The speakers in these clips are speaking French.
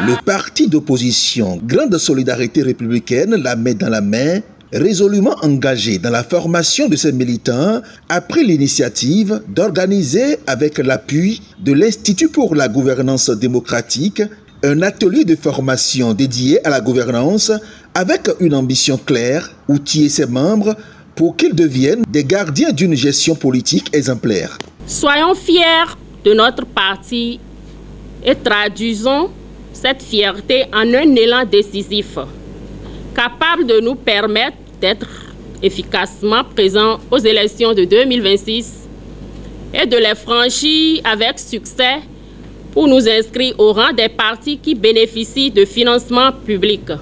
Le parti d'opposition Grande Solidarité Républicaine, la main dans la main, résolument engagé dans la formation de ses militants, a pris l'initiative d'organiser, avec l'appui de l'Institut pour la gouvernance démocratique, un atelier de formation dédié à la gouvernance avec une ambition claire, outiller ses membres pour qu'ils deviennent des gardiens d'une gestion politique exemplaire. Soyons fiers de notre parti et traduisons cette fierté en un élan décisif, capable de nous permettre d'être efficacement présents aux élections de 2026 et de les franchir avec succès pour nous inscrire au rang des partis qui bénéficient de financement public.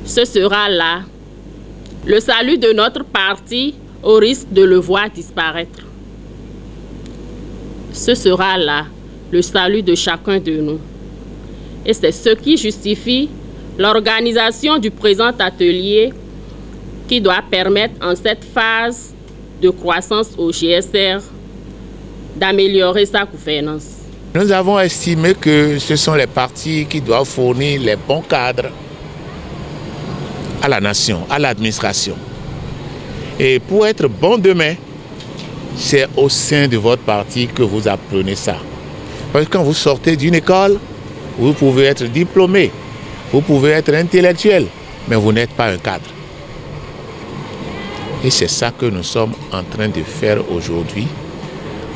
Ce sera là le salut de notre parti au risque de le voir disparaître. Ce sera là le salut de chacun de nous. Et c'est ce qui justifie l'organisation du présent atelier qui doit permettre en cette phase de croissance au GSR d'améliorer sa gouvernance. Nous avons estimé que ce sont les partis qui doivent fournir les bons cadres à la nation, à l'administration. Et pour être bon demain, c'est au sein de votre parti que vous apprenez ça. Parce que quand vous sortez d'une école, vous pouvez être diplômé, vous pouvez être intellectuel, mais vous n'êtes pas un cadre. Et c'est ça que nous sommes en train de faire aujourd'hui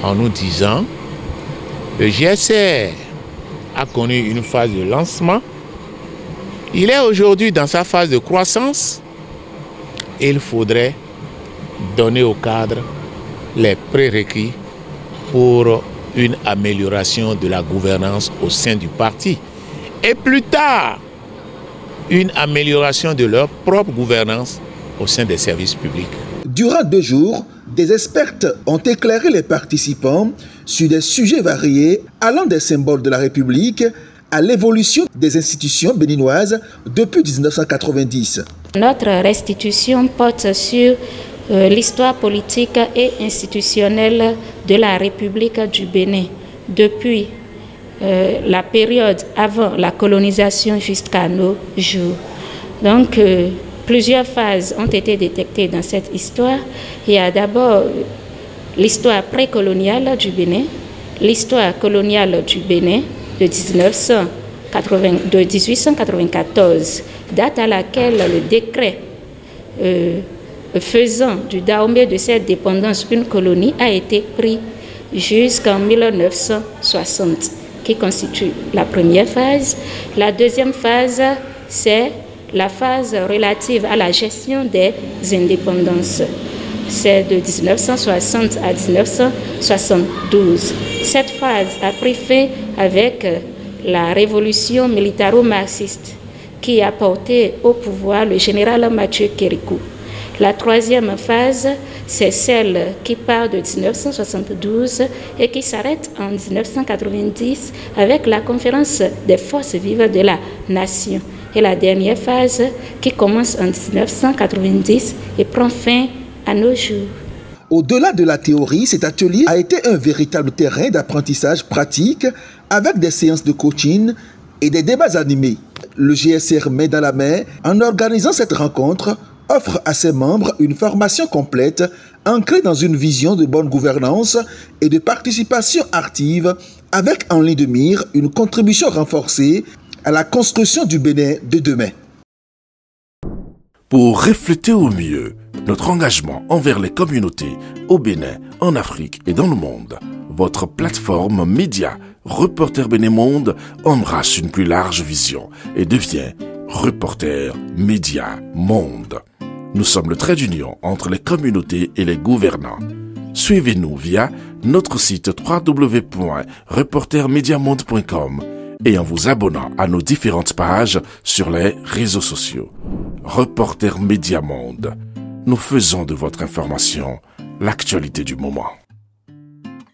en nous disant le GSR a connu une phase de lancement. Il est aujourd'hui dans sa phase de croissance et il faudrait donner au cadre les prérequis pour une amélioration de la gouvernance au sein du parti. Et plus tard, une amélioration de leur propre gouvernance au sein des services publics. Durant 2 jours, des experts ont éclairé les participants sur des sujets variés allant des symboles de la République à l'évolution des institutions béninoises depuis 1990. Notre restitution porte sur l'histoire politique et institutionnelle de la République du Bénin depuis la période avant la colonisation jusqu'à nos jours. Donc, plusieurs phases ont été détectées dans cette histoire. Il y a d'abord l'histoire précoloniale du Bénin, l'histoire coloniale du Bénin de 1894, date à laquelle le décret faisant du Dahomey de cette dépendance une colonie a été pris jusqu'en 1960, qui constitue la première phase. La deuxième phase, c'est la phase relative à la gestion des indépendances. C'est de 1960 à 1972. Cette phase a pris fin avec la révolution militaro-marxiste qui a porté au pouvoir le général Mathieu Kérékou. La troisième phase, c'est celle qui part de 1972 et qui s'arrête en 1990 avec la conférence des forces vives de la nation. Et la dernière phase qui commence en 1990 et prend fin à nos jours. Au-delà de la théorie, cet atelier a été un véritable terrain d'apprentissage pratique avec des séances de coaching et des débats animés. Le GSR main dans la main, en organisant cette rencontre, offre à ses membres une formation complète ancrée dans une vision de bonne gouvernance et de participation active avec en ligne de mire une contribution renforcée à la construction du Bénin de demain. Pour refléter au mieux notre engagement envers les communautés au Bénin, en Afrique et dans le monde, votre plateforme média Reporter Bénin Monde embrasse une plus large vision et devient Reporter Média Monde. Nous sommes le trait d'union entre les communautés et les gouvernants. Suivez-nous via notre site www.reportermediamonde.com et en vous abonnant à nos différentes pages sur les réseaux sociaux. Reporter Média Monde. Nous faisons de votre information l'actualité du moment.